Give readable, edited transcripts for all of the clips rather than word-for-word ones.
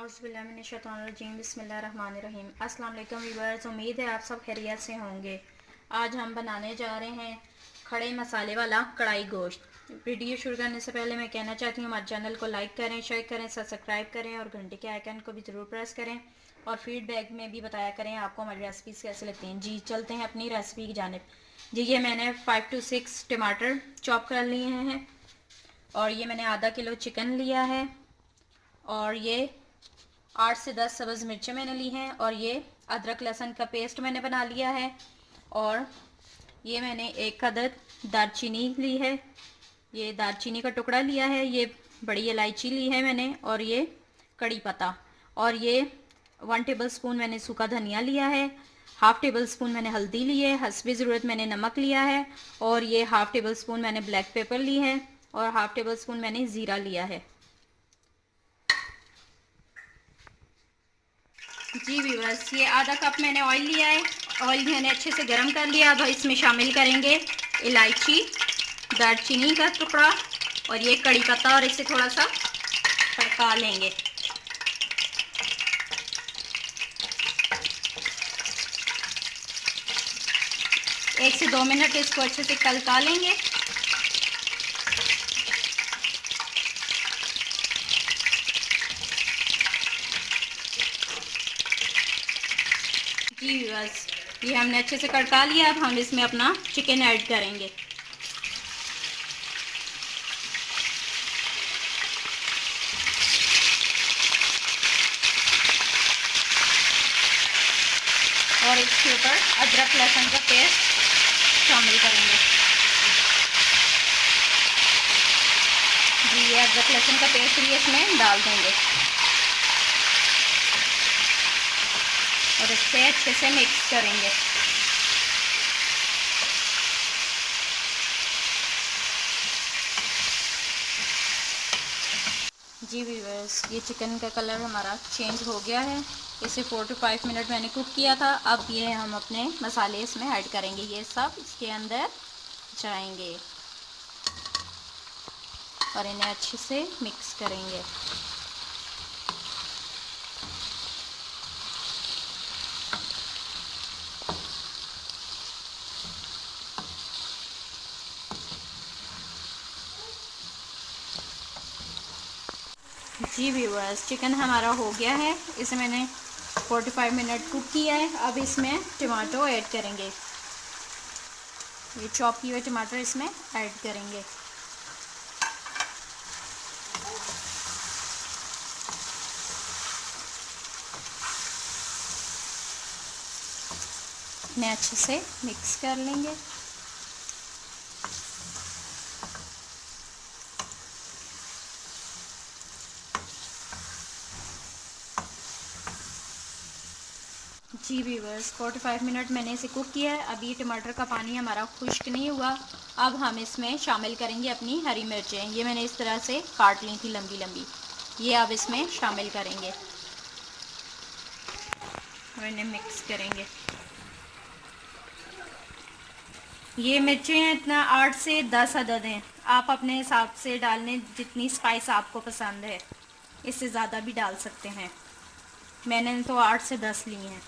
औज़ुबिल्लाहिमिनश्शैतानिर्रजीम बिस्मिल्लाहिर्रहमानिर्रहीम। अस्सलाम वालेकुम व्यूअर्स, उम्मीद है आप सब खैरियत से होंगे। आज हम बनाने जा रहे हैं खड़े मसाले वाला कढ़ाई गोश्त। वीडियो शुरू करने से पहले मैं कहना चाहती हूँ हमारे चैनल को लाइक करें, शेयर करें, सब्सक्राइब करें और घंटे के आइकन को भी ज़रूर प्रेस करें और फीडबैक में भी बताया करें आपको हमारी रेसिपीज़ कैसे लगती हैं। जी चलते हैं अपनी रेसिपी की जानिब। जी ये मैंने 5 to 6 टमाटर चॉप कर लिए हैं और ये मैंने आधा किलो चिकन लिया है और ये 8 से 10 सब्ज़ मिर्चें मैंने ली हैं और ये अदरक लहसुन का पेस्ट मैंने बना लिया है और ये मैंने एक अदद दालचीनी ली है, ये दालचीनी का टुकड़ा लिया है, ये बड़ी इलायची ली है मैंने और ये कड़ी पत्ता और ये 1 टेबल स्पून मैंने सूखा धनिया लिया है, हाफ़ टेबल स्पून मैंने हल्दी ली है, हस्बे ज़रूरत मैंने नमक लिया है और ये हाफ़ टेबल स्पून मैंने ब्लैक पेपर ली है और हाफ़ टेबल स्पून मैंने ज़ीरा लिया है। जी व्यूअर्स, ये आधा कप मैंने ऑयल लिया है, ऑयल मैंने अच्छे से गर्म कर लिया। अब इसमें शामिल करेंगे इलायची, दालचीनी का टुकड़ा और ये कड़ी पत्ता और इसे थोड़ा सा तड़का लेंगे। एक से 2 मिनट इसको अच्छे से तड़का लेंगे। जी व्यूअर्स, ये हमने अच्छे से तड़का लिया। अब हम इसमें अपना चिकन ऐड करेंगे। और इसके ऊपर अदरक लहसुन का पेस्ट शामिल करेंगे। जी ये अदरक लहसुन का पेस्ट भी इसमें डाल देंगे और इससे अच्छे से मिक्स करेंगे। जी व्यूअर्स, ये चिकन का कलर हमारा चेंज हो गया है। इसे 4 to 5 मिनट मैंने कुक किया था। अब ये हम अपने मसाले इसमें ऐड करेंगे, ये सब इसके अंदर जाएंगे और इन्हें अच्छे से मिक्स करेंगे। जी व्यूअर्स, चिकन हमारा हो गया है। इसे मैंने 45 मिनट कुक किया है। अब इसमें टमाटो ऐड करेंगे, ये चॉप किए हुए टमाटर इसमें ऐड करेंगे। इन्हें अच्छे से मिक्स कर लेंगे। जी व्यूअर्स, 45 मिनट मैंने इसे कुक किया है। अब ये टमाटर का पानी हमारा खुश्क नहीं हुआ। अब हम इसमें शामिल करेंगे अपनी हरी मिर्चें, ये मैंने इस तरह से काट ली थी लंबी लंबी, ये अब इसमें शामिल करेंगे और इन्हें मिक्स करेंगे। ये मिर्चें इतना 8 से 10 अदद हैं, आप अपने हिसाब से डाल लें जितनी स्पाइस आपको पसंद है, इससे ज़्यादा भी डाल सकते हैं। मैंने तो 8 से 10 ली हैं।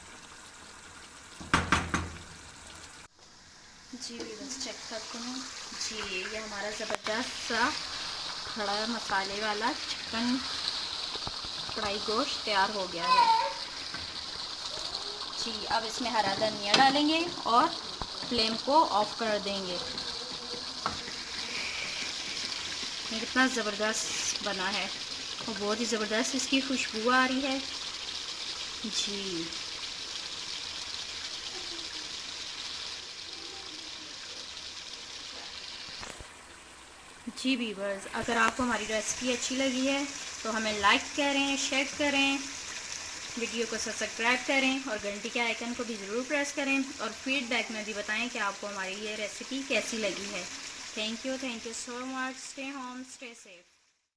जी बस चेक करते हैं। जी ये हमारा ज़बरदस्त सा खड़ा मसाले वाला चिकन कढ़ाई गोश्त तैयार हो गया है। जी अब इसमें हरा धनिया डालेंगे और फ्लेम को ऑफ कर देंगे। ये कितना ज़बरदस्त बना है और बहुत ही ज़बरदस्त इसकी खुशबू आ रही है। जी जी व्यूअर्स, अगर आपको हमारी रेसिपी अच्छी लगी है तो हमें लाइक करें, शेयर करें, वीडियो को सब्सक्राइब करें और घंटी के आइकन को भी ज़रूर प्रेस करें और फीडबैक में भी बताएं कि आपको हमारी ये रेसिपी कैसी लगी है। Thank you so much. Stay home, stay safe.